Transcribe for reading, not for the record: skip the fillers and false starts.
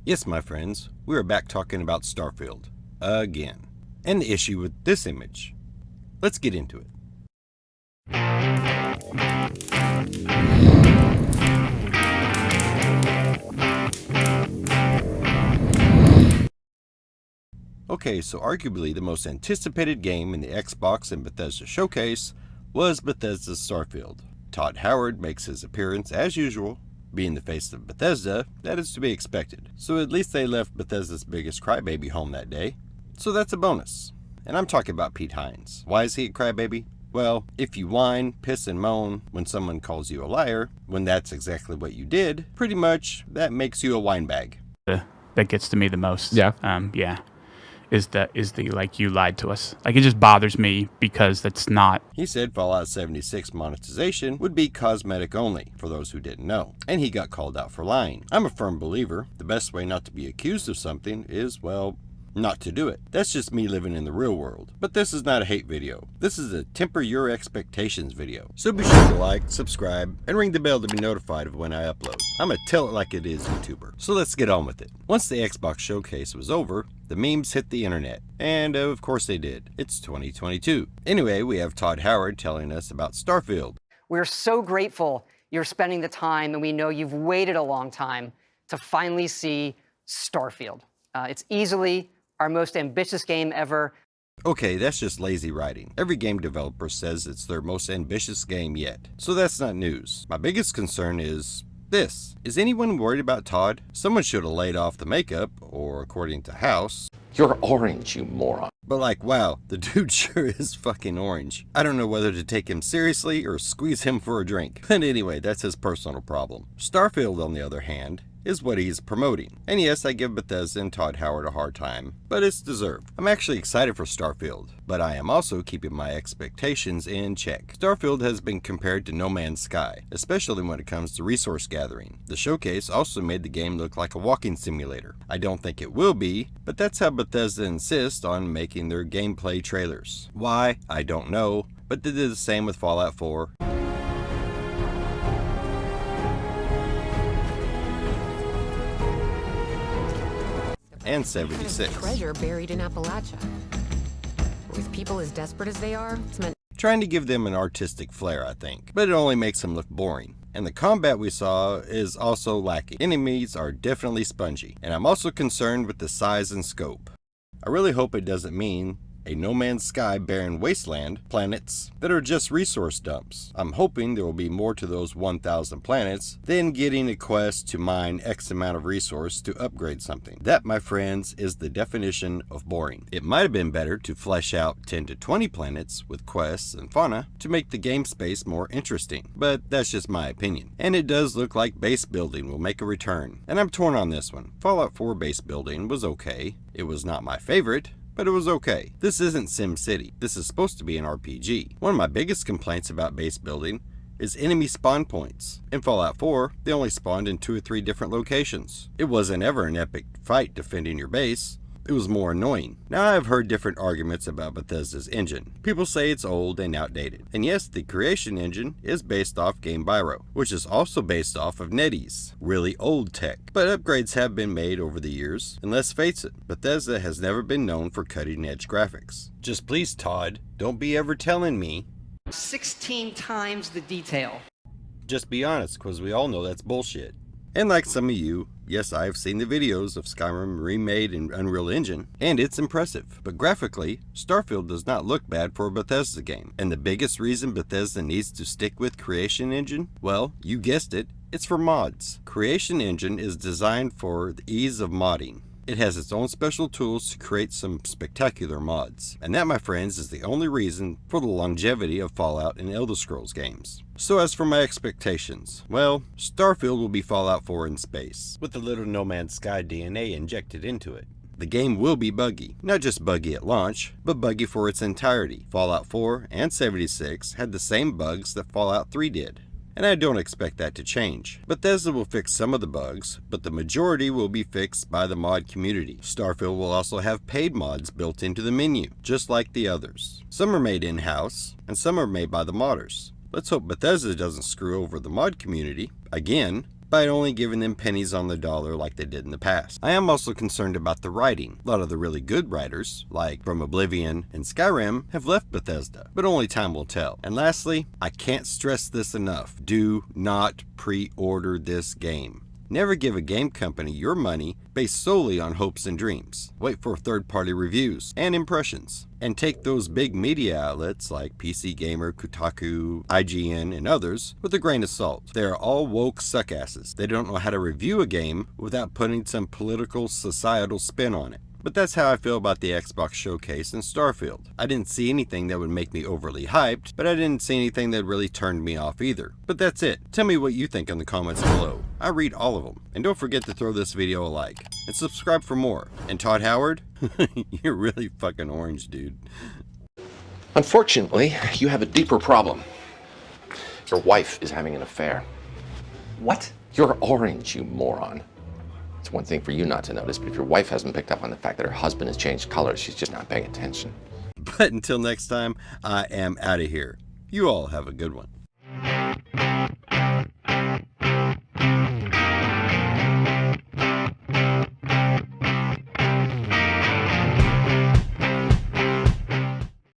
Yes, my friends, we are back talking about Starfield. Again. And the issue with this image. Let's get into it. Okay, so arguably the most anticipated game in the Xbox and Bethesda showcase was Bethesda's Starfield. Todd Howard makes his appearance as usual. Being the face of Bethesda, that is to be expected. So at least they left Bethesda's biggest crybaby home that day. So that's a bonus. And I'm talking about Pete Hines. Why is he a crybaby? Well, if you whine, piss, and moan when someone calls you a liar, when that's exactly what you did, pretty much that makes you a whine bag. That gets to me the most. Yeah. Is the like, you lied to us. Like, it just bothers me because that's not. He said Fallout 76 monetization would be cosmetic only, for those who didn't know, and he got called out for lying. I'm a firm believer the best way not to be accused of something is, well, not to do it. That's just me living in the real world. But this is not a hate video. This is a temper your expectations video. So be sure to like, subscribe, and ring the bell to be notified of when I upload. I'm a tell it like it is YouTuber. So let's get on with it. Once the Xbox showcase was over, the memes hit the internet. And of course they did. It's 2022. Anyway, we have Todd Howard telling us about Starfield. We're so grateful you're spending the time, and we know you've waited a long time to finally see Starfield. It's easily our most ambitious game ever. Okay, that's just lazy writing. Every game developer says it's their most ambitious game yet. So that's not news. My biggest concern is this. Is anyone worried about Todd? Someone should have laid off the makeup, or according to House. You're orange, you moron. But like, wow, the dude sure is fucking orange. I don't know whether to take him seriously or squeeze him for a drink. But anyway, that's his personal problem. Starfield, on the other hand, is what he's promoting. And yes, I give Bethesda and Todd Howard a hard time, but it's deserved. I'm actually excited for Starfield, but I am also keeping my expectations in check. Starfield has been compared to No Man's Sky, especially when it comes to resource gathering. The showcase also made the game look like a walking simulator. I don't think it will be, but that's how Bethesda insists on making their gameplay trailers. Why? I don't know, but they did the same with Fallout 4. And 76. Treasure buried in Appalachia. With people as desperate as they are, it's meant. Trying to give them an artistic flair, I think, but it only makes them look boring. And the combat we saw is also lacking. Enemies are definitely spongy, and I'm also concerned with the size and scope. I really hope it doesn't mean a No Man's Sky barren wasteland planets that are just resource dumps. I'm hoping there will be more to those 1,000 planets than getting a quest to mine X amount of resource to upgrade something. That, my friends, is the definition of boring. It might have been better to flesh out 10 to 20 planets with quests and fauna to make the game space more interesting, but that's just my opinion. And it does look like base building will make a return, and I'm torn on this one. Fallout 4 base building was okay. It was not my favorite, but it was okay. This isn't SimCity. This is supposed to be an RPG. One of my biggest complaints about base building is enemy spawn points. In Fallout 4, they only spawned in 2 or 3 different locations. It wasn't ever an epic fight defending your base. It was more annoying. Now, I've heard different arguments about Bethesda's engine. People say it's old and outdated. And yes, the creation engine is based off Game Biro, which is also based off of NetEase. Really old tech. But upgrades have been made over the years, and let's face it, Bethesda has never been known for cutting-edge graphics. Just please, Todd, don't be ever telling me 16 times the detail. Just be honest, because we all know that's bullshit. And like some of you, yes, I have seen the videos of Skyrim remade in Unreal Engine, and it's impressive. But graphically, Starfield does not look bad for a Bethesda game. And the biggest reason Bethesda needs to stick with Creation Engine? Well, you guessed it, it's for mods. Creation Engine is designed for the ease of modding. It has its own special tools to create some spectacular mods. And that, my friends, is the only reason for the longevity of Fallout and Elder Scrolls games. So as for my expectations, well, Starfield will be Fallout 4 in space, with a little No Man's Sky DNA injected into it. The game will be buggy. Not just buggy at launch, but buggy for its entirety. Fallout 4 and 76 had the same bugs that Fallout 3 did. And I don't expect that to change. Bethesda will fix some of the bugs, but the majority will be fixed by the mod community. Starfield will also have paid mods built into the menu, just like the others. Some are made in-house, and some are made by the modders. Let's hope Bethesda doesn't screw over the mod community again. by only giving them pennies on the dollar like they did in the past. I am also concerned about the writing. A lot of the really good writers, like from Oblivion and Skyrim, have left Bethesda, but only time will tell. And lastly, I can't stress this enough. Do not pre-order this game. Never give a game company your money based solely on hopes and dreams. Wait for third-party reviews and impressions. And take those big media outlets like PC Gamer, Kotaku, IGN, and others with a grain of salt. They are all woke suckasses. They don't know how to review a game without putting some political, societal spin on it. But that's how I feel about the Xbox Showcase and Starfield. I didn't see anything that would make me overly hyped, but I didn't see anything that really turned me off either. But that's it. Tell me what you think in the comments below. I read all of them. And don't forget to throw this video a like. And subscribe for more. And Todd Howard? You're really fucking orange, dude. Unfortunately, you have a deeper problem. Your wife is having an affair. What? You're orange, you moron. It's one thing for you not to notice, but if your wife hasn't picked up on the fact that her husband has changed colors, she's just not paying attention. But until next time, I am out of here. You all have a good one.